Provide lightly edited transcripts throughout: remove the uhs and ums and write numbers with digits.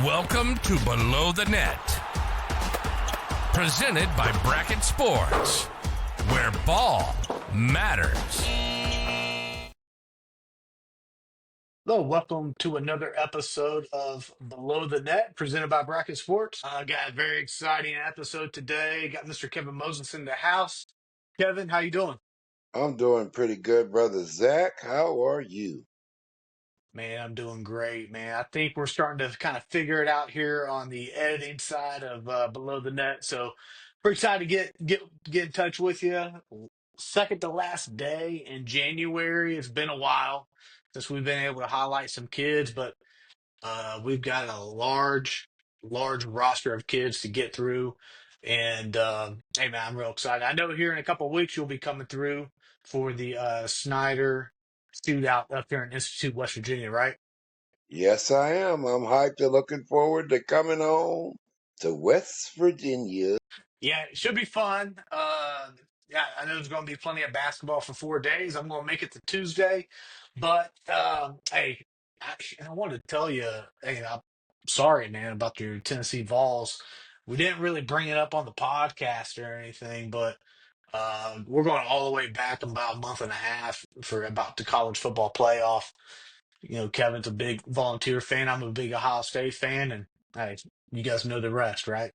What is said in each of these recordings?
Welcome to Below the Net, presented by Bracket Sports, where ball matters. Hello, welcome to another episode of Below the Net, presented by Bracket Sports. Got a very exciting episode today. Got Mr. Kevin Moses in the house. Kevin, how you doing? I'm doing pretty good, brother Zach. How are you? Man, I'm doing great, man. I think we're starting to kind of figure it out here on the editing side of Below the Net. So, we're excited to get in touch with you. Second to last day in January. It's been a while since we've been able to highlight some kids, but we've got a large roster of kids to get through. And hey, man, I'm real excited. I know here in a couple of weeks you'll be coming through for the Snyder shootout up here in Institute, West Virginia, right? Yes, I am. I'm hyped and looking forward to coming home to West Virginia. Yeah, it should be fun. Yeah, I know there's going to be plenty of basketball for 4 days. I'm going to make it to Tuesday, but hey, I wanted to tell you, hey, I'm sorry, man, about your Tennessee Vols. We didn't really bring it up on the podcast or anything, but we're going all the way back about a month and a half for about the college football playoff. You know, Kevin's a big Volunteer fan. I'm a big Ohio State fan, and hey, you guys know the rest, right?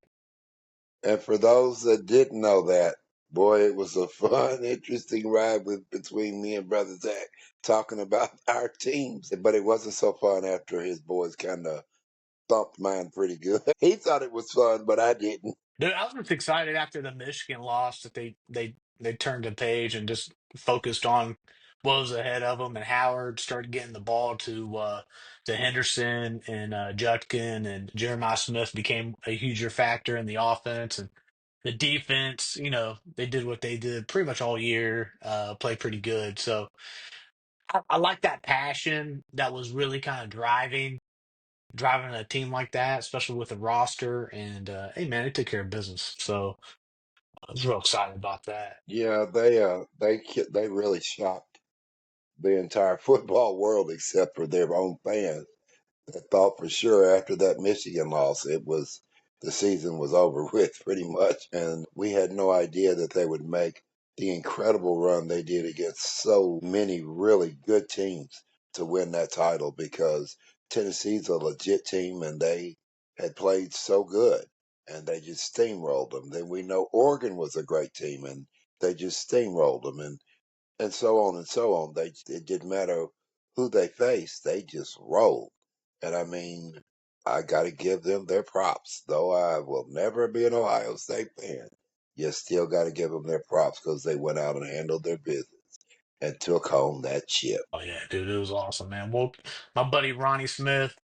And for those that didn't know that, boy, it was a fun, interesting ride between me and brother Zach talking about our teams. But it wasn't so fun after his boys kind of thumped mine pretty good. He thought it was fun, but I didn't. Dude, I was just excited after the Michigan loss that they turned the page and just focused on what was ahead of them, and Howard started getting the ball to Henderson and Judkin, and Jeremiah Smith became a huger factor in the offense, and the defense. You know, they did what they did pretty much all year, played pretty good. So I like that passion that was really kind of driving a team like that, especially with a roster. And hey, man, they took care of business. So I was real excited about that. Yeah, they really shocked the entire football world except for their own fans. I thought for sure after that Michigan loss, the season was over with pretty much, and we had no idea that they would make the incredible run they did against so many really good teams to win that title because Tennessee's a legit team and they had played so good and they just steamrolled them. Then we know Oregon was a great team and they just steamrolled them and so on and so on. It didn't matter who they faced; they just rolled. And I mean, I got to give them their props, though I will never be an Ohio State fan. You still got to give them their props because they went out and handled their business and took home that chip. Oh yeah, dude, it was awesome, man. Woke my buddy Ronnie Smith.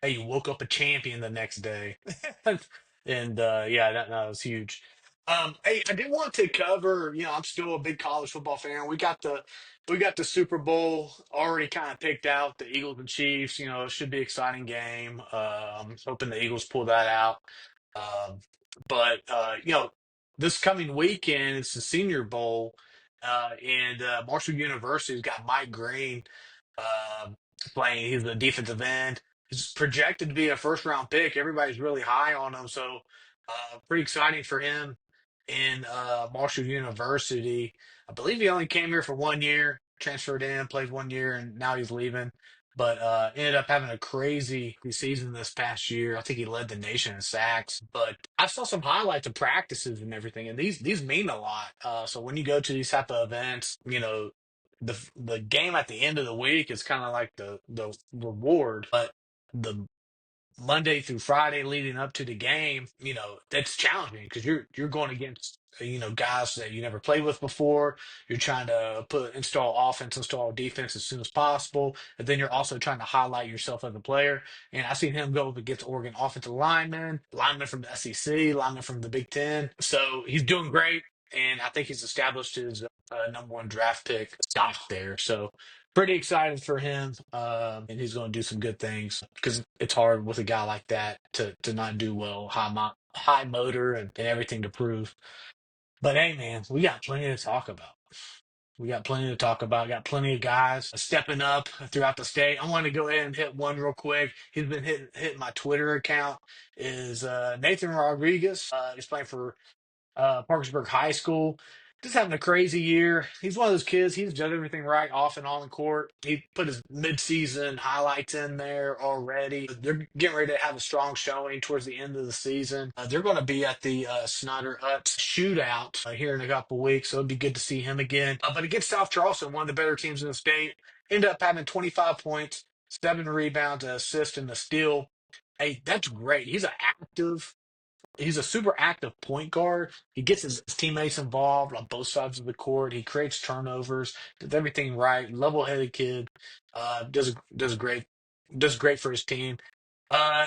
Hey, you woke up a champion the next day, and yeah, that was huge. Hey, I did want to cover. You know, I'm still a big college football fan. We got the Super Bowl already kind of picked out. The Eagles and Chiefs. You know, it should be an exciting game. I'm hoping the Eagles pull that out. Um, but you know, this coming weekend it's the Senior Bowl. And Marshall University's got Mike Green uh, playing. He's the defensive end. He's projected to be a first round pick. Everybody's really high on him, so pretty exciting for him in Marshall University. I believe he only came here for 1 year, transferred in, played 1 year, and now he's leaving. But ended up having a crazy season this past year. I think he led the nation in sacks. But I saw some highlights of practices and everything, and these mean a lot. So when you go to these type of events, you know the game at the end of the week is kind of like the reward, but the Monday through Friday leading up to the game, you know, that's challenging because you're going against guys that you never played with before. You're trying to install offense, install defense as soon as possible, and then you're also trying to highlight yourself as a player. And I seen him go up against Oregon offensive linemen from the SEC, linemen from the Big Ten. So he's doing great, and I think he's established his number one draft pick stock there. So pretty excited for him, and he's going to do some good things because it's hard with a guy like that to not do well, high motor and everything to prove. But hey, man, we got plenty to talk about. We got plenty to talk about. Got plenty of guys stepping up throughout the state. I want to go ahead and hit one real quick. He's been hitting my Twitter account. Is Nathan Rodriguez? He's playing for Parkersburg High School. Just having a crazy year. He's one of those kids. He's done everything right off and on the court. He put his midseason highlights in there already. They're getting ready to have a strong showing towards the end of the season. They're going to be at the Snyder Utz Shootout here in a couple weeks, so it'd be good to see him again. But against South Charleston, one of the better teams in the state, ended up having 25 points, 7 rebounds, an assist, and a steal. Hey, that's great. He's a super active point guard. He gets his teammates involved on both sides of the court. He creates turnovers, does everything right. Level-headed kid. Does great for his team.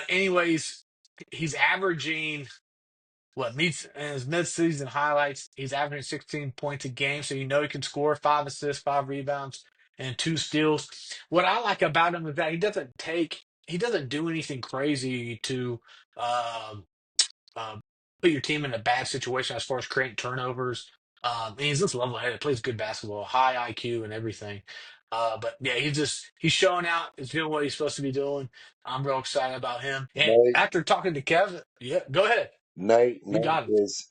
Anyways, he's averaging what meets in his mid-season highlights. He's averaging 16 points a game, so you know he can score 5 assists, 5 rebounds, and 2 steals. What I like about him is that he doesn't do anything crazy to. Um um, put your team in a bad situation as far as creating turnovers. And he's just level headed, plays good basketball, high IQ and everything. But yeah, he's showing out, he's doing what he's supposed to be doing. I'm real excited about him. And Nate, after talking to Kevin, yeah, go ahead. You Nate got him. is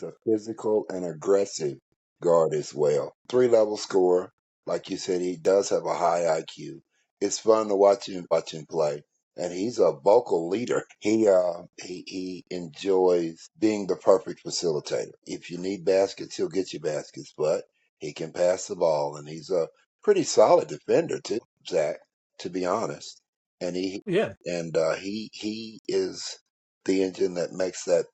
a physical and aggressive guard as well. 3 level scorer, like you said, he does have a high IQ. It's fun to watch him play, and he's a vocal leader. He enjoys being the perfect facilitator. If you need baskets, he'll get you baskets, but he can pass the ball, and he's a pretty solid defender too, Zach. To be honest, and Yeah. he is the engine that makes that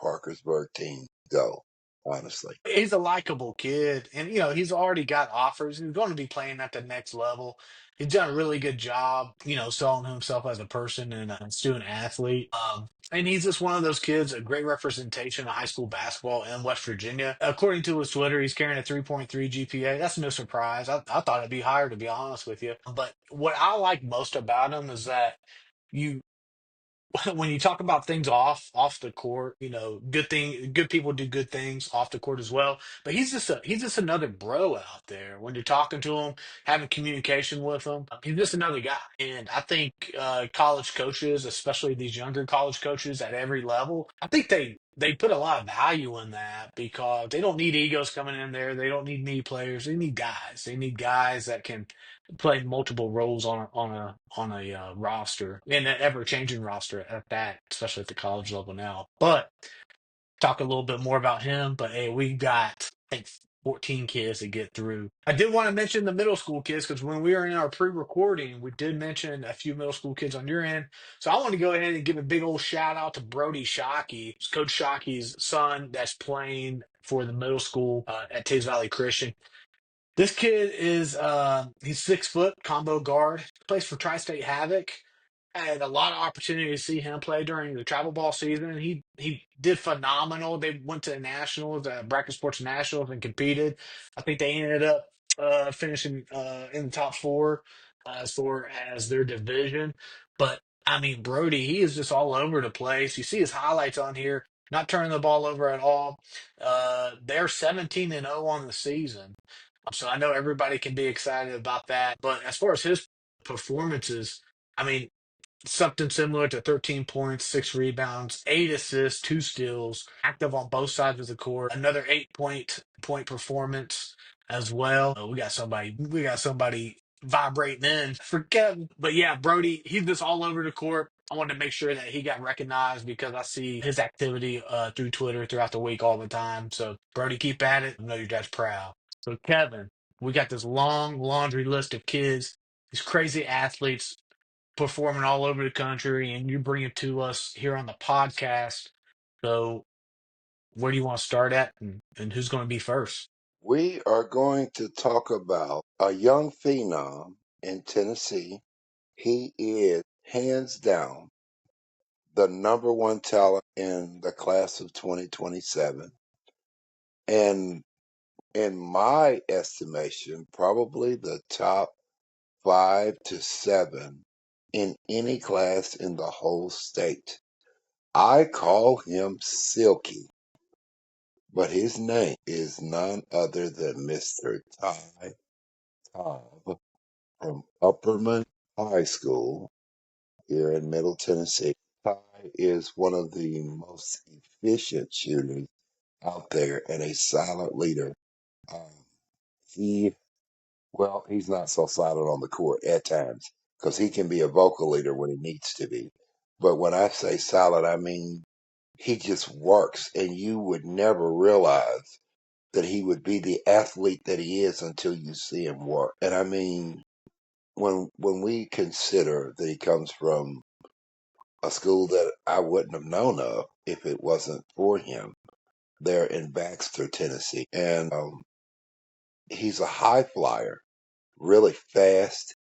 Parkersburg team go. Honestly, He's a likable kid, and he's already got offers. He's going to be playing at the next level. He's done a really good job, selling himself as a person and a student athlete. And he's just one of those kids, a great representation of high school basketball in West Virginia. According to his Twitter, he's carrying a 3.3 GPA. That's no surprise. I thought it'd be higher, to be honest with you. But what I like most about him is that you when you talk about things off the court, good people do good things off the court as well. But he's just another bro out there. When you're talking to him, having communication with him, he's just another guy. And I think college coaches, especially these younger college coaches at every level, I think they put a lot of value in that because they don't need egos coming in there. They don't need knee players. They need guys. They need guys that can play multiple roles on a roster, and an ever changing roster at that, especially at the college level now. But talk a little bit more about him. But hey, we got I think 14 kids to get through. I did want to mention the middle school kids because when we were in our pre-recording, we did mention a few middle school kids on your end. So I want to go ahead and give a big old shout out to Brody Shockey, Coach Shockey's son, that's playing for the middle school at Tays Valley Christian. This kid he's 6 foot combo guard, plays for Tri-State Havoc. I had a lot of opportunity to see him play during the travel ball season. He did phenomenal. They went to the nationals, Bracket Sports Nationals, and competed. I think they ended up finishing in the top four as far as their division. But I mean, Brody, he is just all over the place. You see his highlights on here, not turning the ball over at all. They're 17-0 on the season. So I know everybody can be excited about that. But as far as his performances, I mean, something similar to 13 points, 6 rebounds, 8 assists, 2 steals, active on both sides of the court. Another 8 point performance as well. We got somebody vibrating in for Kevin. But yeah, Brody, he's just all over the court. I wanted to make sure that he got recognized because I see his activity through Twitter throughout the week all the time. So Brody, keep at it. I know your dad's proud. So Kevin, we got this long laundry list of kids, these crazy athletes performing all over the country, and you bring it to us here on the podcast. So, where do you want to start at, and who's going to be first? we are going to talk about a young phenom in Tennessee. He is hands down the number one talent in the class of 2027, and in my estimation, probably the top 5 to 7 in any class in the whole state. I call him Silky. but his name is none other than Mr. Ty Cobb from Upperman High School here in Middle Tennessee. Ty is one of the most efficient shooters out there and a silent leader. Um, he, well, he's not so silent on the court at times because he can be a vocal leader when he needs to be. But when I say silent, I mean he just works, and you would never realize that he would be the athlete that he is until you see him work. And I mean, when we consider that he comes from a school that I wouldn't have known of if it wasn't for him there in Baxter, Tennessee. And he's a high flyer, really fast,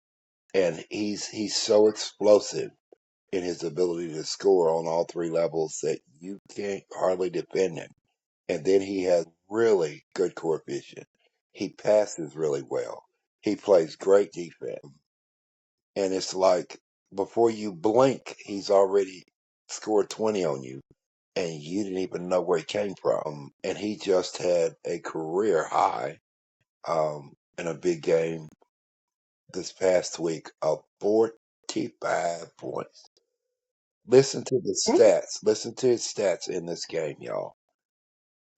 and he's so explosive in his ability to score on all three levels that you can't hardly defend him. And then he has really good court vision. He passes really well. He plays great defense. And it's like before you blink, he's already scored 20 on you, and you didn't even know where he came from. And he just had a career high in a big game this past week of 45 points. Listen to the stats. Listen to his stats in this game, y'all.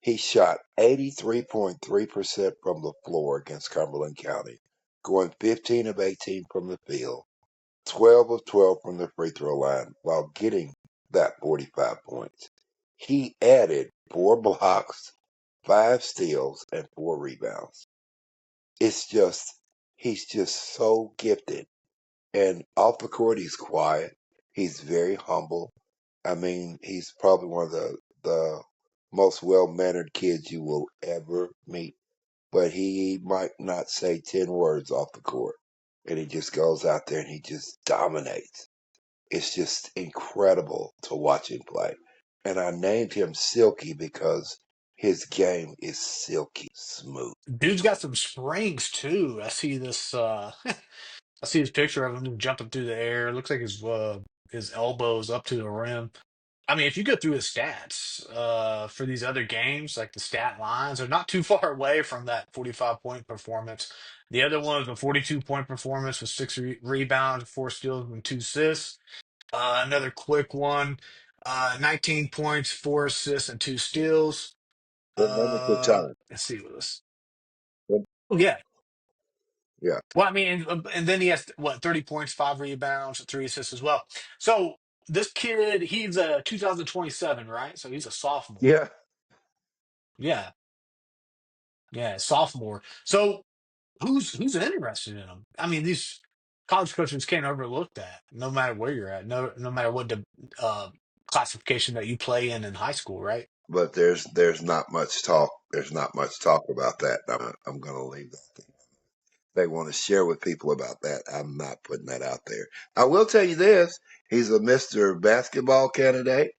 He shot 83.3% from the floor against Cumberland County, going 15 of 18 from the field, 12 of 12 from the free throw line while getting that 45 points. He added 4 blocks, 5 steals, and 4 rebounds. It's just, he's just so gifted. And off the court, he's quiet. He's very humble. I mean, he's probably one of the most well-mannered kids you will ever meet. But he might not say 10 words off the court. And he just goes out there and he just dominates. It's just incredible to watch him play. And I named him Silky because his game is silky smooth. Dude's got some springs too. I see this. I see his picture of him jumping through the air. Looks like his elbows up to the rim. I mean, if you go through his stats for these other games, like the stat lines are not too far away from that 45-point performance. The other one was a 42-point performance with six rebounds, 4 steals, and 2 assists. Another quick one, 19 points, 4 assists, and 2 steals. Limited time. Let's see what this. But Oh yeah. yeah, Well, I mean, and then he has what 30 points, 5 rebounds, 3 assists as well. So this kid, he's a 2027, right? So he's a sophomore. yeah. Yeah, yeah, sophomore. So who's interested in him? I mean, these college coaches can't overlook that, no matter where you're at, no matter what the uh, classification that you play in high school, right? But there's not much talk. There's not much talk about that. I'm gonna leave that. They want to share with people about that. I'm not putting that out there. I will tell you this: he's a Mr. Basketball candidate.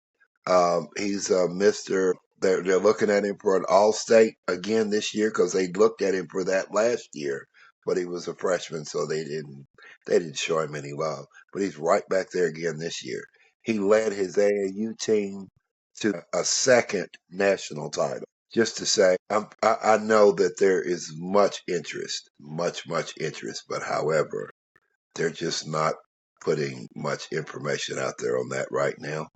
He's a Mr. They're looking at him for an All-State again this year because they looked at him for that last year, but he was a freshman, so they didn't show him any love. But he's right back there again this year. He led his AAU team to a second national title. Just to say, I know that there is much interest, much interest, but however, they're just not putting much information out there on that right now.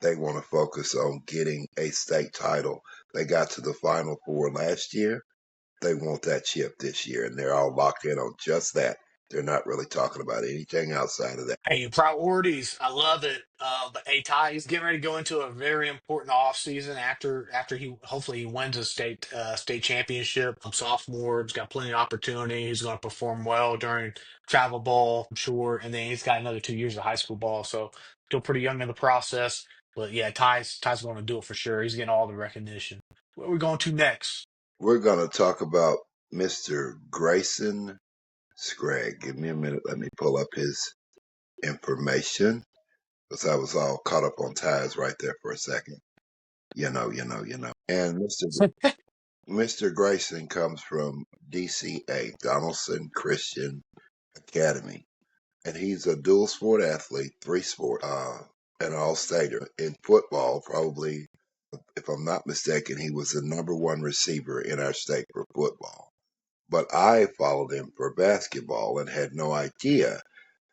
They want to focus on getting a state title. They got to the Final Four last year. They want that chip this year, and they're all locked in on just that. They're not really talking about anything outside of that. Hey, priorities. I love it. But hey, Ty, he's getting ready to go into a very important off season after he hopefully he wins a state championship. Sophomore, he's got plenty of opportunity. He's going to perform well during travel ball, I'm sure, and then he's got another 2 years of high school ball. So still pretty young in the process. But yeah, Ty's going to do it for sure. He's getting all the recognition. What are we going to next? We're going to talk about Mr. Grayson Scragg. Give me a minute. Let me pull up his information because I was all caught up on ties right there for a second. You know. And Mr. Grayson comes from DCA, Donaldson Christian Academy, and he's a dual sport athlete, 3 sport, an all-stater in football, probably If I'm not mistaken, he was the number one receiver in our state for football. But I followed him for basketball and had no idea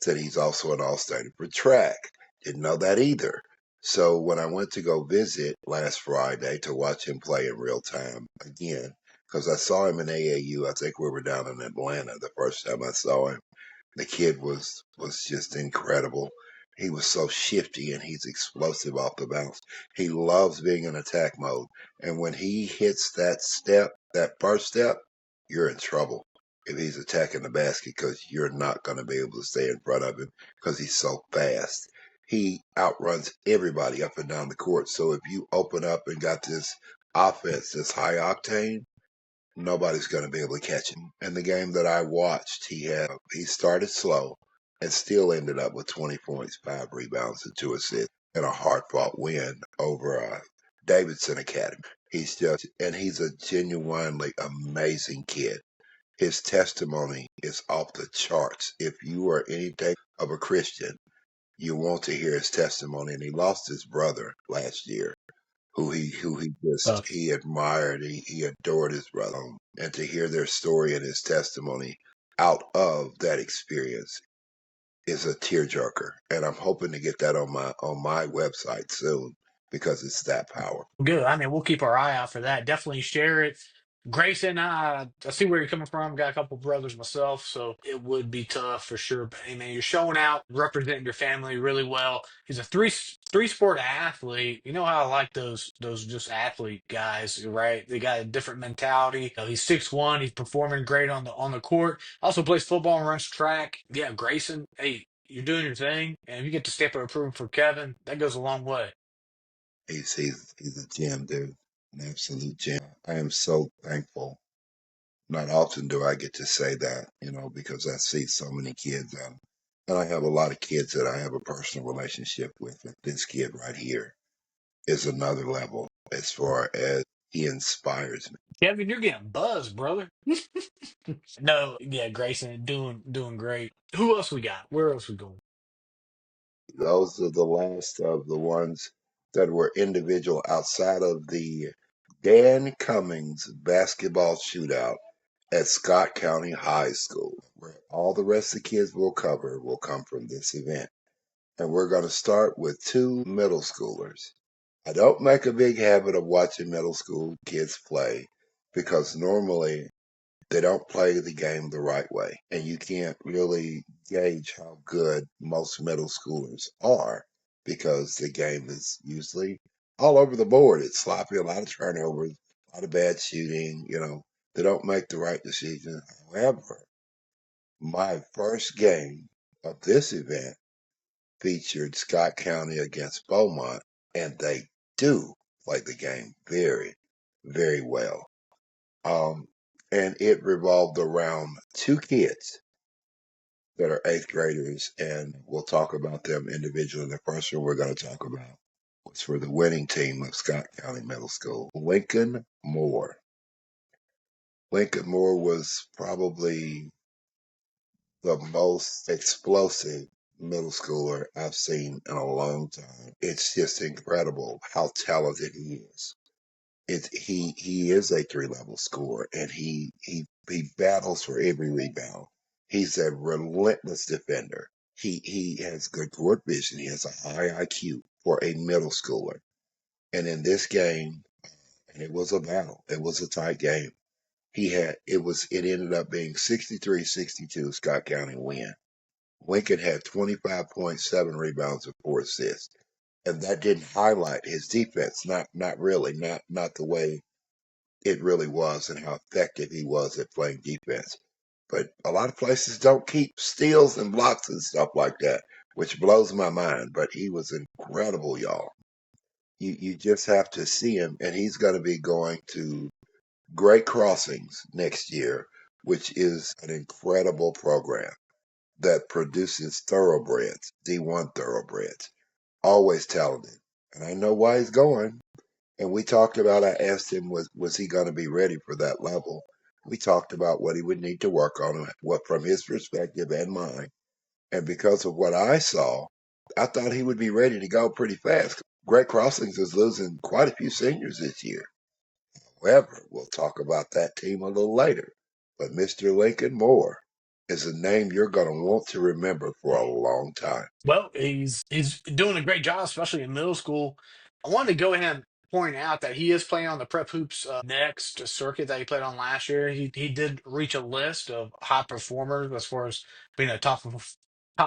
that he's also an all-star for track. Didn't know that either. So when I went to go visit last Friday to watch him play in real time again, because I saw him in AAU, I think we were down in Atlanta the first time I saw him. The kid was just incredible. He was so shifty and he's explosive off the bounce. He loves being in attack mode. And when he hits that step, that first step, you're in trouble if he's attacking the basket because you're not going to be able to stay in front of him because he's so fast. He outruns everybody up and down the court. So if you open up and got this offense that's high octane, nobody's going to be able to catch him. And the game that I watched, he started slow and still ended up with 20 points, 5 rebounds, and 2 assists in a hard-fought win over Davidson Academy. He's a genuinely amazing kid. His testimony is off the charts. If you are anything of a Christian, you want to hear his testimony. And he lost his brother last year Tough. he admired, he adored his brother. And to hear their story and his testimony out of that experience is a tearjerker. And I'm hoping to get that on my website soon because it's that powerful. Good. I mean, we'll keep our eye out for that. Definitely share it. Grayson, I see where you're coming from. Got a couple brothers myself, so it would be tough for sure. But hey, man, you're showing out, representing your family really well. He's a three sport athlete. You know how I like those just athlete guys, right? They got a different mentality. He's 6'1". He's performing great on the court. Also plays football and runs track. Yeah, Grayson. Hey, you're doing your thing, and if you get to step up improvement for Kevin, that goes a long way. He's a gem, dude. An absolute gem. I am so thankful. Not often do I get to say that, because I see so many kids and I have a lot of kids that I have a personal relationship with. But this kid right here is another level as far as he inspires me. Kevin, you're getting buzzed, brother. No, yeah, Grayson doing great. Who else we got? Where else we going? Those are the last of the ones that were individual outside of the Dan Cummings Basketball Shootout at Scott County High School, where all the rest of the kids will cover will come from this event. And we're going to start with 2 middle schoolers. I don't make a big habit of watching middle school kids play because normally they don't play the game the right way. And you can't really gauge how good most middle schoolers are because the game is usually all over the board. It's sloppy, a lot of turnovers, a lot of bad shooting. They don't make the right decisions. However, my first game of this event featured Scott County against Beaumont, and they do play the game very, very well. Um, and it revolved around 2 kids that are 8th graders, and we'll talk about them individually. The first one we're going to talk about was for the winning team of Scott County Middle School, Lincoln Moore. Lincoln Moore was probably the most explosive middle schooler I've seen in a long time. It's just incredible how talented he is. He is a 3-level scorer, and he battles for every rebound. He's a relentless defender. He has good court vision. He has a high IQ for a middle schooler. And in this game, and it was a battle. It was a tight game. It ended up being 63-62 Scott County win. Lincoln had 25.7 rebounds and 4 assists. And that didn't highlight his defense, not really, not the way it really was and how effective he was at playing defense. But a lot of places don't keep steals and blocks and stuff like that, which blows my mind. But he was incredible, y'all. You just have to see him, and he's going to be going to Great Crossings next year, which is an incredible program that produces thoroughbreds, D1 thoroughbreds, always talented. And I know why he's going. And we talked about, I asked him, was he going to be ready for that level? We talked about what he would need to work on, what from his perspective and mine. And because of what I saw, I thought he would be ready to go pretty fast. Great Crossings is losing quite a few seniors this year. However, we'll talk about that team a little later. But Mr. Lincoln Moore is a name you're going to want to remember for a long time. Well, he's doing a great job, especially in middle school. I wanted to go ahead and point out that he is playing on the Prep Hoops next circuit that he played on last year. He did reach a list of high performers as far as being a top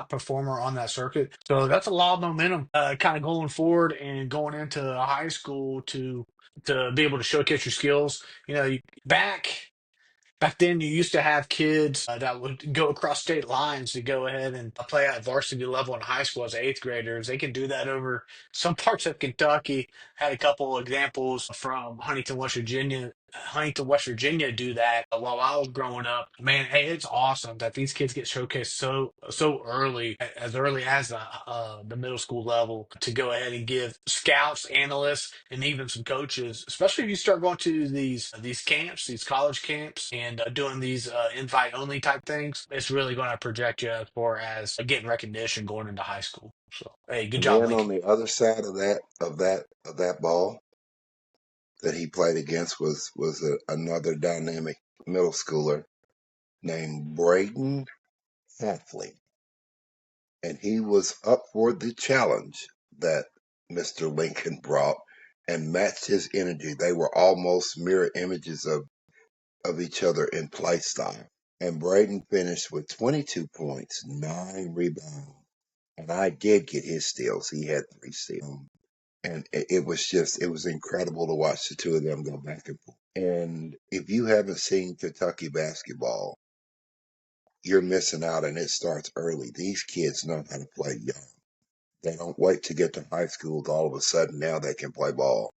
performer on that circuit. So that's a lot of momentum, kind of going forward and going into high school to be able to showcase your skills. Back. Back then, you used to have kids that would go across state lines to go ahead and play at varsity level in high school as eighth graders. They can do that over some parts of Kentucky. Had a couple examples from Huntington, West Virginia do that while I was growing up. Man, hey, it's awesome that these kids get showcased so early, as early as the middle school level, to go ahead and give scouts, analysts, and even some coaches, especially if you start going to these camps, these college camps, and doing these invite only type things. It's really going to project you as far as getting recognition going into high school. So, hey, good And job, then on Lincoln. the other side of that ball that he played against was another dynamic middle schooler named Braden Halfley, and he was up for the challenge that Mr. Lincoln brought and matched his energy. They were almost mirror images of each other in play style. And Braden finished with 22 points, 9 rebounds. And I did get his steals. He had 3 steals. And it was incredible to watch the two of them go back and forth. And if you haven't seen Kentucky basketball, you're missing out, and it starts early. These kids know how to play young. They don't wait to get to high school to all of a sudden now they can play ball.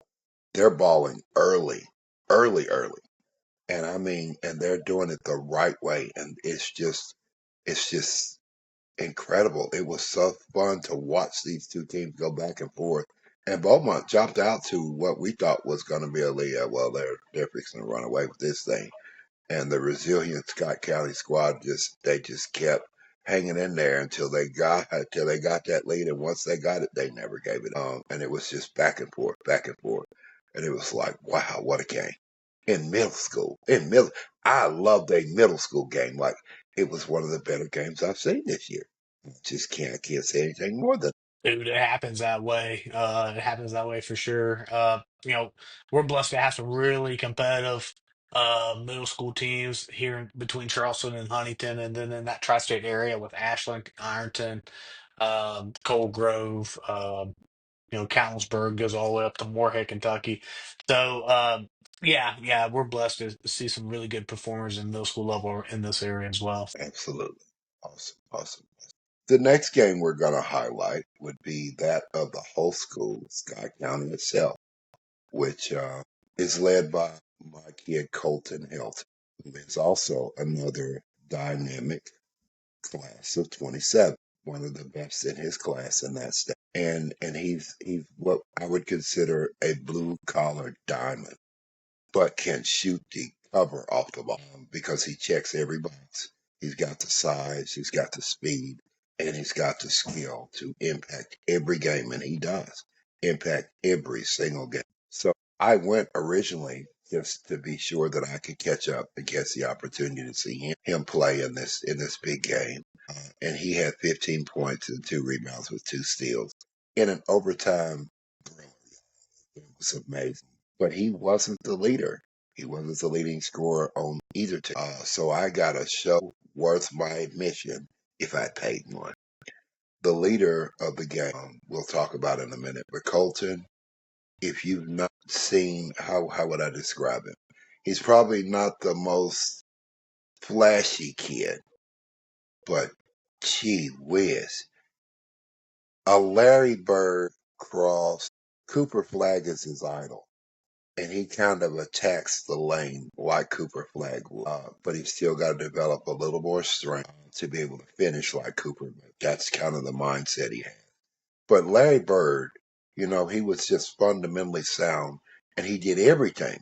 They're balling early, early, early. And I mean, and they're doing it the right way. And it's just incredible. It was so fun to watch these two teams go back and forth. And Beaumont jumped out to what we thought was going to be a lead. Well, they're fixing to run away with this thing. And the resilient Scott County squad just kept hanging in there until they got that lead. And once they got it, they never gave it up. And it was just back and forth, back and forth. And it was like, wow, what a game. In middle school. I loved a middle school game. Like, it was one of the better games I've seen this year. I can't say anything more than Dude, it happens that way. It happens that way for sure. We're blessed to have some really competitive middle school teams here between Charleston and Huntington, and then in that tri-state area with Ashland, Ironton, Cold Grove, Catonsburg goes all the way up to Moorhead, Kentucky. So, yeah, we're blessed to see some really good performers in middle school level in this area as well. absolutely awesome, awesome. The next game we're going to highlight would be that of the whole school, Scott County itself, which is led by my kid Colton Helt, who is also another dynamic class of 27, one of the best in his class in that state. And he's what I would consider a blue collar diamond, but can shoot the cover off the ball because he checks every box. He's got the size, he's got the speed, and he's got the skill to impact every game, and he does impact every single game. So I went originally just to be sure that I could catch up and get the opportunity to see him play in this big game. And he had 15 points and 2 rebounds with 2 steals in an overtime thriller. It was amazing. But he wasn't the leader. He wasn't the leading scorer on either team. So I got a show worth my admission if I paid one. The leader of the game, we'll talk about in a minute. But Colton, if you've not seen, how would I describe him? He's probably not the most flashy kid, but gee whiz. A Larry Bird cross. Cooper Flag is his idol. And he kind of attacks the lane like Cooper Flag would. But he's still got to develop a little more strength to be able to finish like Cooper. But that's kind of the mindset he has. But Larry Bird, he was just fundamentally sound and he did everything.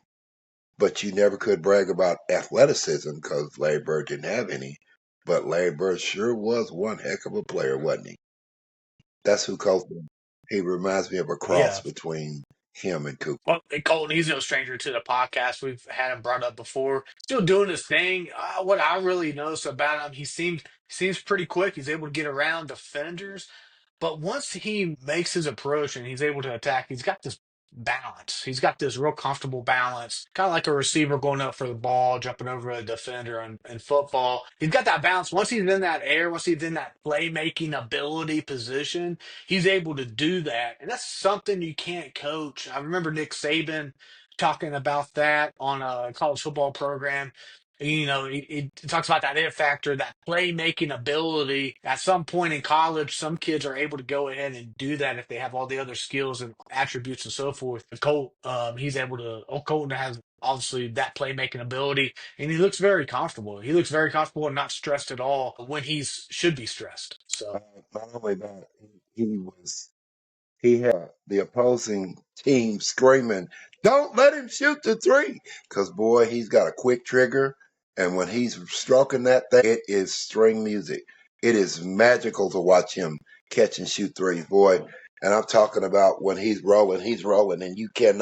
But you never could brag about athleticism because Larry Bird didn't have any. But Larry Bird sure was one heck of a player, wasn't he? That's who Colton. He reminds me of a cross Yeah. between him and Cooper. Well, and Colton, he's no stranger to the podcast. We've had him brought up before. Still doing his thing. What I really notice about him, he seems pretty quick. He's able to get around defenders, but once he makes his approach and he's able to attack, he's got this balance. He's got this real comfortable balance, kind of like a receiver going up for the ball, jumping over a defender in football. He's got that balance. Once he's in that air, once he's in that playmaking ability position, he's able to do that. And that's something you can't coach. I remember Nick Saban talking about that on a college football program. He talks about that it factor, that playmaking ability. At some point in college, some kids are able to go ahead and do that if they have all the other skills and attributes and so forth. He's able to. Colton has obviously that playmaking ability, and he looks very comfortable. He looks very comfortable and not stressed at all when he's should be stressed. Uh, So. not only that, he had the opposing team screaming, "Don't let him shoot the three!" Because boy, he's got a quick trigger, and when he's stroking that thing, it is string music. It is magical to watch him catch and shoot threes, boy. And I'm talking about when he's rolling, and you can't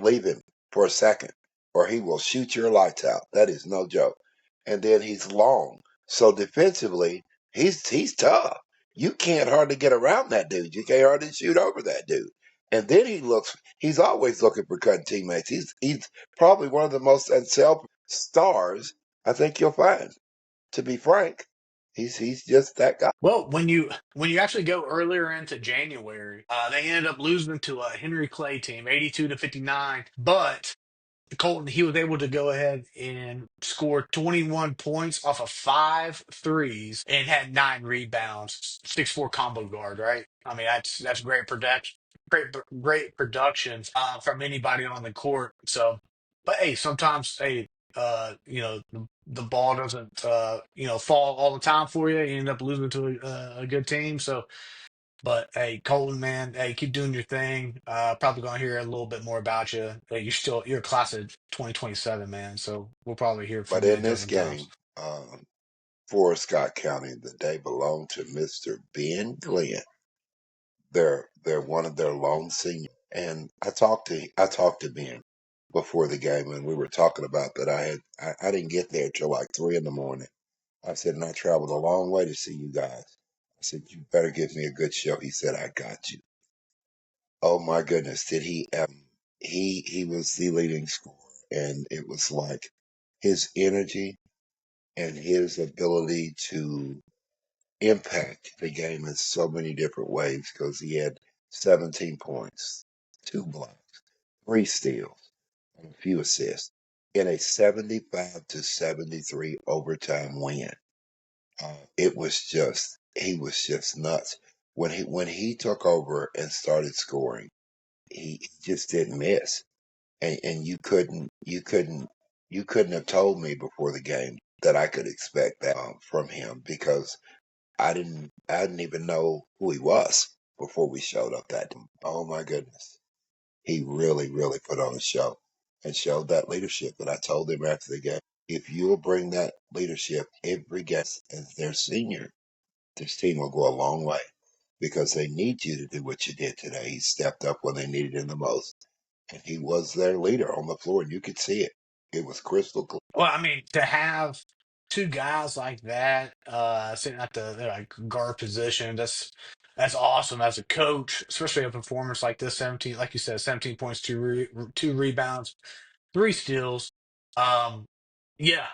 leave him for a second, or he will shoot your lights out. That is no joke. And then he's long, so defensively, he's tough. You can't hardly get around that dude. You can't hardly shoot over that dude. And then he's always looking for cutting teammates. He's probably one of the most unselfish stars I think you'll find. To be frank, he's just that guy. Well, when you actually go earlier into January, they ended up losing to a Henry Clay team, 82-59. But Colton, he was able to go ahead and score 21 points off of five threes and had 9 rebounds, 6'4" combo guard, right? I mean, that's great production, great production from anybody on the court. So, but hey, sometimes the ball doesn't fall all the time for you. You end up losing to a good team. So, but hey, Colton, man, hey, keep doing your thing. Probably gonna hear a little bit more about you. Hey, you're a class of 2027, man. So we'll probably hear But from you a in this dozen times. game, for Scott County, the day belonged to Mr. Ben Glenn. They're one of their lone seniors. And I talked to Ben before the game, and we were talking about that. I didn't get there till like 3 in the morning. I said, and I traveled a long way to see you guys. I said, you better give me a good show. He said, I got you. Oh my goodness, did he? He was the leading scorer, and it was like his energy and his ability to impact the game in so many different ways because he had 17 points, 2 blocks, 3 steals, and a few assists in a 75-73 overtime win. He was just nuts when he took over and started scoring. He just didn't miss, and you couldn't have told me before the game that I could expect that from him because I didn't even know who he was before we showed up that day. Oh my goodness. He really, really put on a show and showed that leadership that I told him after the game. If you'll bring that leadership every game as their senior, this team will go a long way because they need you to do what you did today. He stepped up when they needed him the most, and he was their leader on the floor, and you could see it. It was crystal clear. Well, I mean, to have two guys like that sitting at the like guard position, that's awesome as a coach, especially a performance like this. 17, like you said, 17 points, two rebounds, 3 steals. Um, yeah.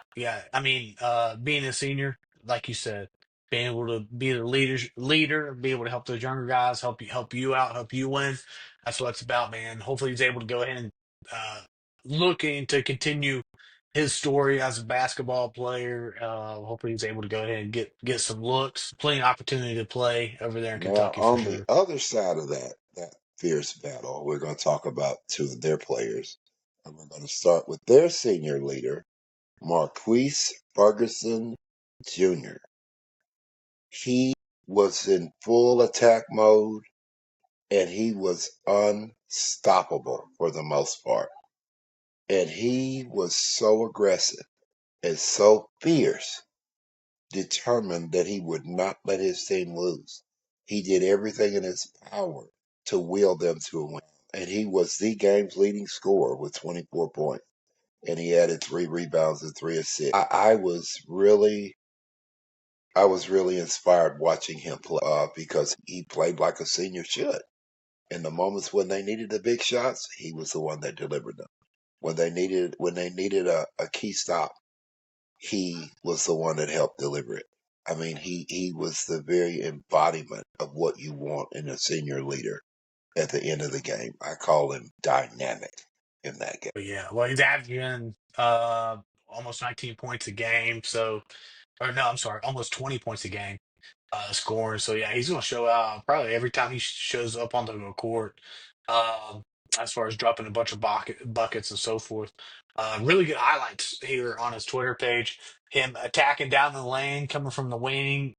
I mean, being a senior, like you said, being able to be the leader, be able to help those younger guys, help you out, help you win. That's what it's about, man. Hopefully, he's able to go ahead and uh, looking to continue his story as a basketball player. Hopefully, he's able to go ahead and get some looks, plenty of opportunity to play over there in Now, Kentucky for on the sure. other side of that fierce battle, we're going to talk about 2 of their players. And we're going to start with their senior leader, Marquise Ferguson Jr. He was in full attack mode and he was unstoppable for the most part. And he was so aggressive and so fierce, determined that he would not let his team lose. He did everything in his power to will them to a win. And he was the game's leading scorer with 24 points. And he added 3 rebounds and 3 assists. I was really inspired watching him play because he played like a senior should. In the moments when they needed the big shots, he was the one that delivered them. When they needed a key stop, he was the one that helped deliver it. I mean, he was the very embodiment of what you want in a senior leader at the end of the game. I call him dynamic in that game. But yeah, well, he's averaging almost 19 points a game. So, or no, I'm sorry, almost 20 points a game scoring. So yeah, he's going to show out probably every time he shows up on the court. Um, as far as dropping a bunch of buckets and so forth. Really good highlights here on his Twitter page. Him attacking down the lane, coming from the wing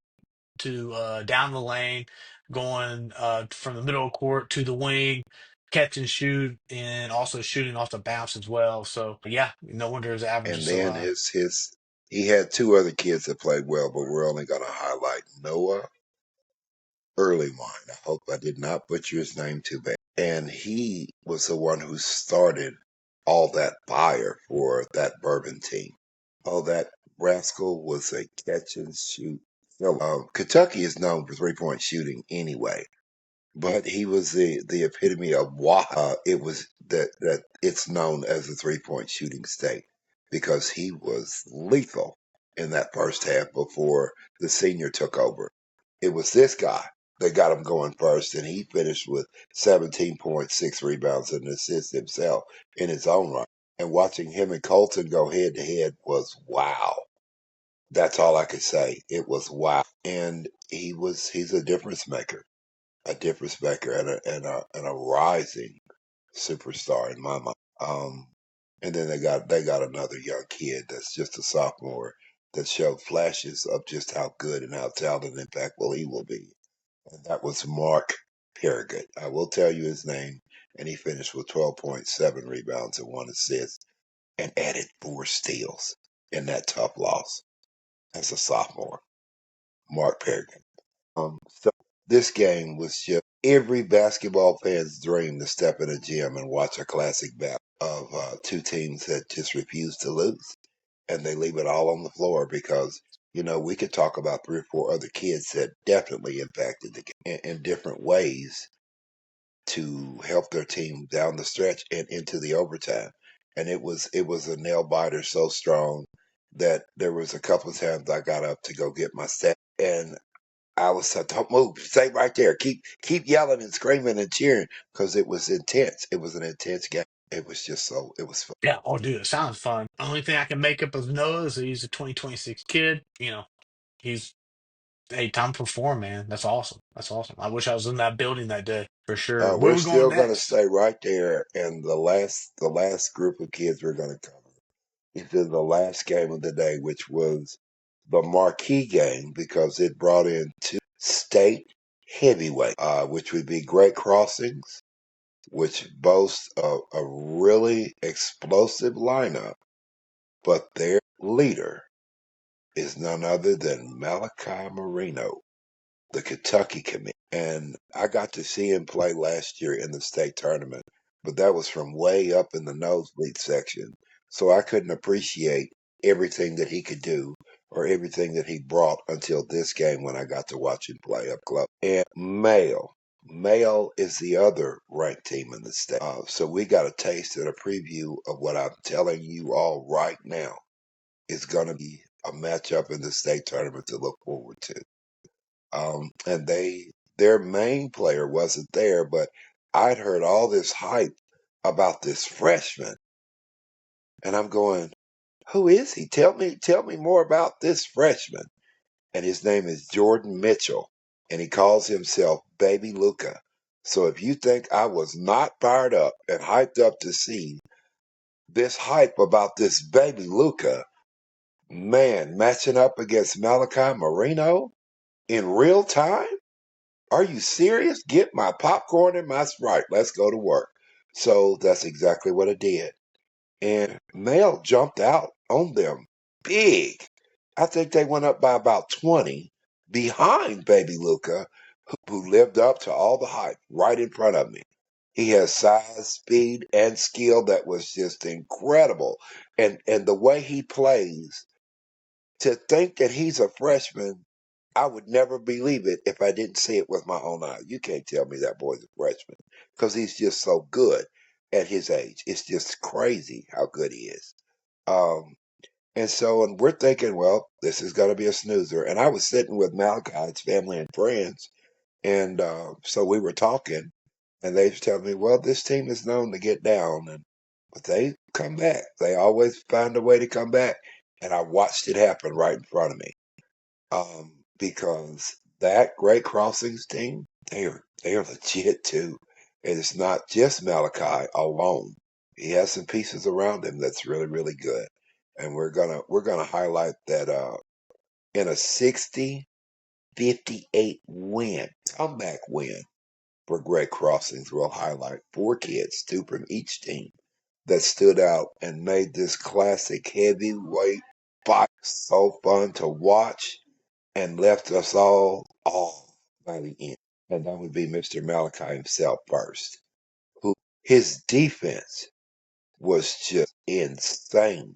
to down the lane, going from the middle of court to the wing, catch and shoot, and also shooting off the bounce as well. So yeah, no wonder his average And is so then high. he had 2 other kids that played well, but we're only going to highlight Noah Earlywine. I hope I did not butcher his name too bad. And he was the one who started all that fire for that Bourbon team. Oh, that rascal was a catch and shoot. Kentucky is known for 3-point shooting anyway, but he was the epitome of why it was that it's known as a 3-point shooting state because he was lethal in that first half before the senior took over. It was this guy that got him going first, and he finished with 17 points, 6 rebounds, and an assist himself in his own right. And watching him and Colton go head to head was wow. That's all I could say. It was wow. And he's a difference maker and a rising superstar in my mind. And then they got another young kid that's just a sophomore that showed flashes of just how good and how talented and impactful he will be. And that was Mark Perrigot. I will tell you his name, and he finished with 12.7 rebounds and 1 assist and added 4 steals in that tough loss as a sophomore. Mark Perrigan. So this game was just every basketball fan's dream to step in a gym and watch a classic battle of 2 teams that just refuse to lose. And they leave it all on the floor because, we could talk about 3 or 4 other kids that definitely impacted the game in different ways to help their team down the stretch and into the overtime. And it was a nail biter so strong that there was a couple of times I got up to go get my stat, and I was like, "Don't move, stay right there, keep yelling and screaming and cheering," because it was intense. It was an intense game. It was just it was fun. Yeah, oh dude, it sounds fun. Only thing I can make up of Noah is that he's a 2026 kid. He's hey, time to perform, man. That's awesome. That's awesome. I wish I was in that building that day for sure. Where are We're we going still going to next? stay right there, and the last group of kids we're going to cover is the last game of the day, which was the marquee game because it brought in 2 state heavyweights, which would be Great Crossings, which boasts a really explosive lineup, but their leader is none other than Malachi Marino, the Kentucky commit. And I got to see him play last year in the state tournament, but that was from way up in the nosebleed section. So I couldn't appreciate everything that he could do or everything that he brought until this game when I got to watch him play up close. And Mayo is the other ranked team in the state. So we got a taste and a preview of what I'm telling you all right now is going to be a matchup in the state tournament to look forward to. And their main player wasn't there, but I'd heard all this hype about this freshman, and I'm going, who is he? Tell me more about this freshman. And his name is Jordan Mitchell, and he calls himself Baby Luca. So if you think I was not fired up and hyped up to see this hype about this Baby Luca, man, matching up against Malachi Marino in real time? Are you serious? Get my popcorn and my Sprite. Let's go to work. So that's exactly what I did. And Mel jumped out on them big. I think they went up by about 20 behind Baby Luca, who lived up to all the hype right in front of me. He has size, speed, and skill that was just incredible. And the way he plays, to think that he's a freshman, I would never believe it if I didn't see it with my own eyes. You can't tell me that boy's a freshman because he's just so good at his age. It's just crazy how good he is. Um, and we're thinking, well, this is going to be a snoozer. And I was sitting with Malachi's family and friends, and so we were talking, and they was telling me, well, this team is known to get down, but they come back. They always find a way to come back. And I watched it happen right in front of me. Because that Great Crossings team, they are legit too. And it's not just Malachi alone. He has some pieces around him that's really, really good. And we're gonna highlight that in a 60-58 win, comeback win for Great Crossings. We'll highlight 4 kids, 2 from each team, that stood out and made this classic heavyweight fight so fun to watch and left us all by the end. And that would be Mr. Malachi himself first, who his defense was just insane.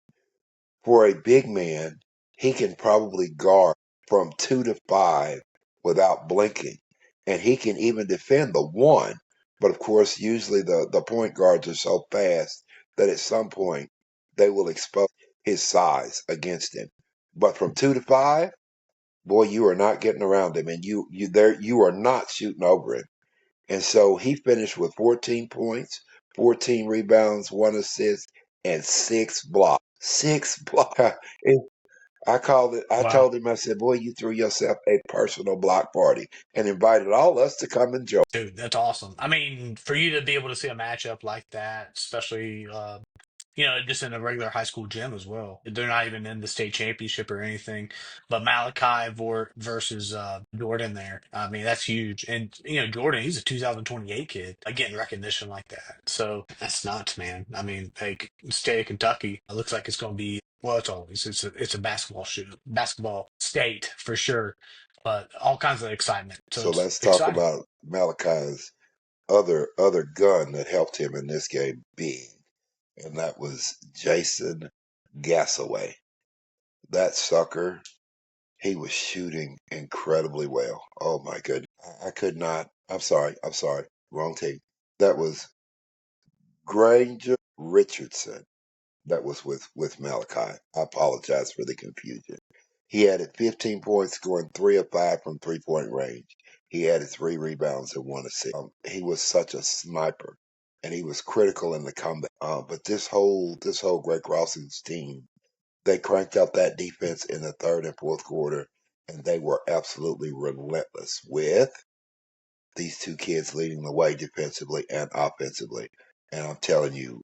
For a big man, he can probably guard from 2 to 5 without blinking. And he can even defend the one. But of course, usually the point guards are so fast that at some point they will expose his size against him. But from 2 to 5, boy, you are not getting around him, and you are not shooting over him. And so he finished with 14 points, 14 rebounds, 1 assist, and 6 blocks. 6 blocks. And I called it. I Wow. told him. I said, "Boy, you threw yourself a personal block party and invited all us to come enjoy." Dude, that's awesome. I mean, for you to be able to see a matchup like that, especially just in a regular high school gym as well. They're not even in the state championship or anything, but Malachi versus Jordan there. I mean, that's huge. And Jordan, he's a 2028 kid, getting recognition like that. So that's nuts, man. I mean, like state of Kentucky, it looks like it's going to be. Well, it's a basketball state for sure, but all kinds of excitement. So So it's let's talk exciting. about Malachi's other gun that helped him in this game big, and that was Jason Gassaway. That sucker, he was shooting incredibly well. Oh my goodness. I could not. I'm sorry. I'm sorry. Wrong team. That was Granger Richardson. That was with Malachi. I apologize for the confusion. He added 15 points, scoring 3 of 5 from 3 point range. He added 3 rebounds and 1 assist. He was such a sniper, and he was critical in the comeback. But this whole Great Crossings team, they cranked up that defense in the third and fourth quarter, and they were absolutely relentless with these 2 kids leading the way defensively and offensively. And I'm telling you,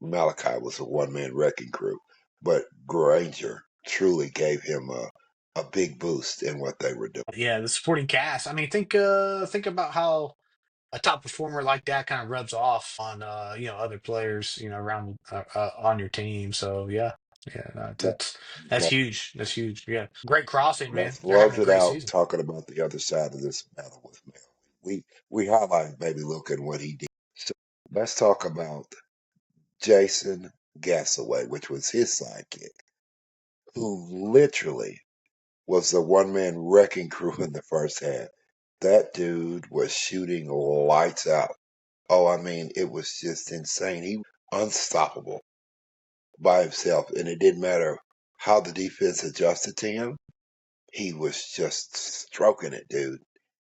Malachi was a one-man wrecking crew, but Granger truly gave him a big boost in what they were doing. Yeah, the supporting cast. I mean, think about how a top performer like that kind of rubs off on other players around on your team. So yeah, yeah, Let, that's let, huge. That's huge. Yeah, great crossing, man. let's They're having close a it great out season. talking about the other side of this battle with Mel. We highlight Baby Luke and what he did. So let's talk about Jason Gassaway, which was his sidekick, who literally was the one-man wrecking crew in the first half. That dude was shooting lights out. Oh, I mean, it was just insane. He unstoppable by himself, and it didn't matter how the defense adjusted to him. He was just stroking it, dude.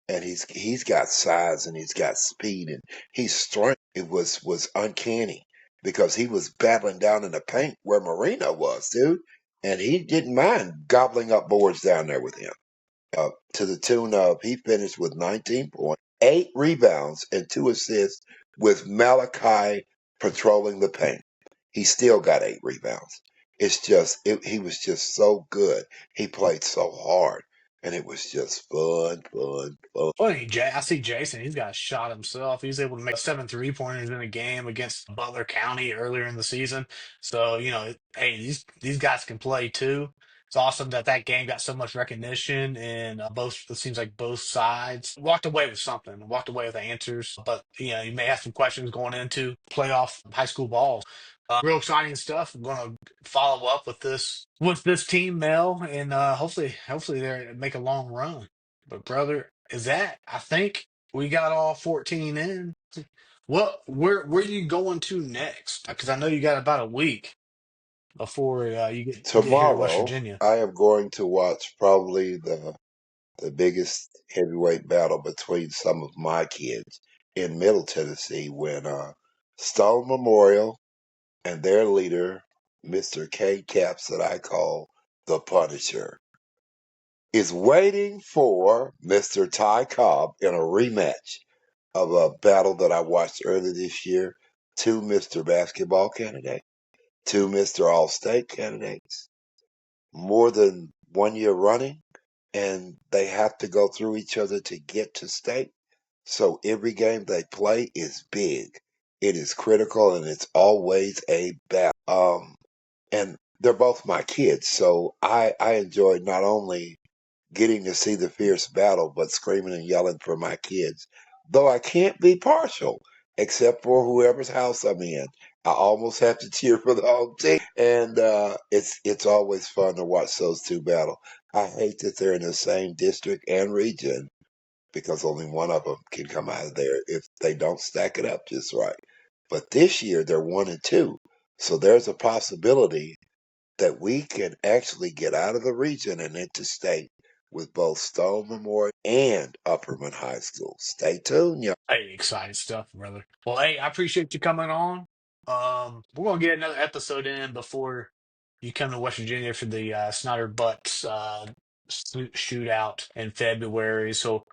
And he's got size and he's got speed and he's strength. It was uncanny because he was battling down in the paint where Marino was, dude, and he didn't mind gobbling up boards down there with him. To the tune of he finished with 19 points, 8 rebounds, and 2 assists with Malachi patrolling the paint. He still got 8 rebounds. He was just so good. He played so hard, and it was just fun, fun, fun. Well, I see Jason. He's got a shot himself. He's able to make 7 3-pointers in a game against Butler County earlier in the season. So hey, these guys can play too. It's awesome that that game got so much recognition, and both it seems like both sides walked away with something, walked away with answers. But you may have some questions going into playoff high school balls. Real exciting stuff. I'm going to follow up with this team, Mel, and hopefully they make a long run. But brother, I think we got all 14 in. Where are you going to next? Because I know you got about a week before you get here to West Tomorrow, Virginia. I am going to watch probably the biggest heavyweight battle between some of my kids in Middle Tennessee when Stone Memorial and their leader, Mr. K Caps, that I call the Punisher, is waiting for Mr. Ty Cobb in a rematch of a battle that I watched earlier this year. Two Mr. Basketball candidates, two Mr. All State candidates, more than 1 year running, and they have to go through each other to get to state. So every game they play is big. It is critical, and it's always a battle. And they're both my kids, so I enjoy not only getting to see the fierce battle, but screaming and yelling for my kids. Though I can't be partial, except for whoever's house I'm in. I almost have to cheer for the home team, and it's always fun to watch those two battle. I hate that they're in the same district and region because only one of them can come out of there if they don't stack it up just right. But this year they're 1-2, so there's a possibility that we can actually get out of the region and into state with both Stone Memorial and Upperman High School. Stay tuned, y'all. Hey, exciting stuff, brother. Well, hey, I appreciate you coming on. We're gonna get another episode in before you come to West Virginia for the Snyder Butts shootout in February. So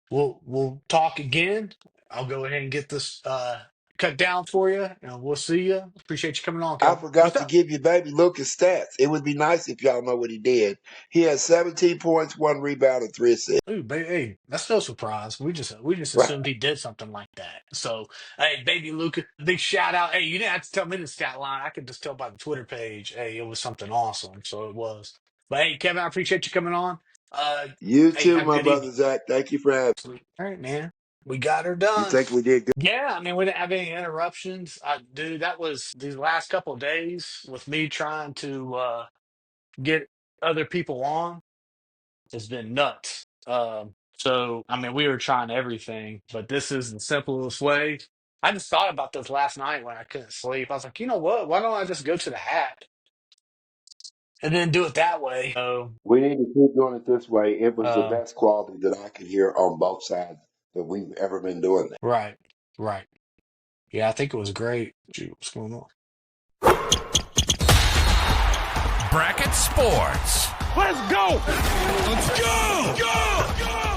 we'll talk again. I'll go ahead and get this cut down for you, and we'll see you. Appreciate you coming on, I Kevin. What's forgot to up? give you baby Lucas stats. It would be nice if y'all know what he did. He had 17 points, 1 rebound, and 3 assists. Ooh, hey, that's no surprise. We just Right. assumed he did something like that. So, hey, baby Luca, big shout out. Hey, you didn't have to tell me the stat line. I could just tell by the Twitter page. Hey, it was something awesome. So it was. But hey, Kevin, I appreciate you coming on. Uh, You hey, too, have a my good evening. brother Zach. Thank you for having All right, man. We got her me. You done. think we did good? Yeah, I mean, we didn't have any interruptions. Dude, that was these last couple of days with me trying to get other people on has been nuts. So I mean, we were trying everything, but this is the simplest way. I just thought about this last night when I couldn't sleep. I was like, you know what? Why don't I just go to the hat and then do it that way? So, We need to keep doing it this way. It was the um, best quality that I could hear on both sides that we've ever been doing. right, right. Yeah, I think it was great. Shoot, what's going on? Bracket Sports. Let's go! Let's go! Go! Go!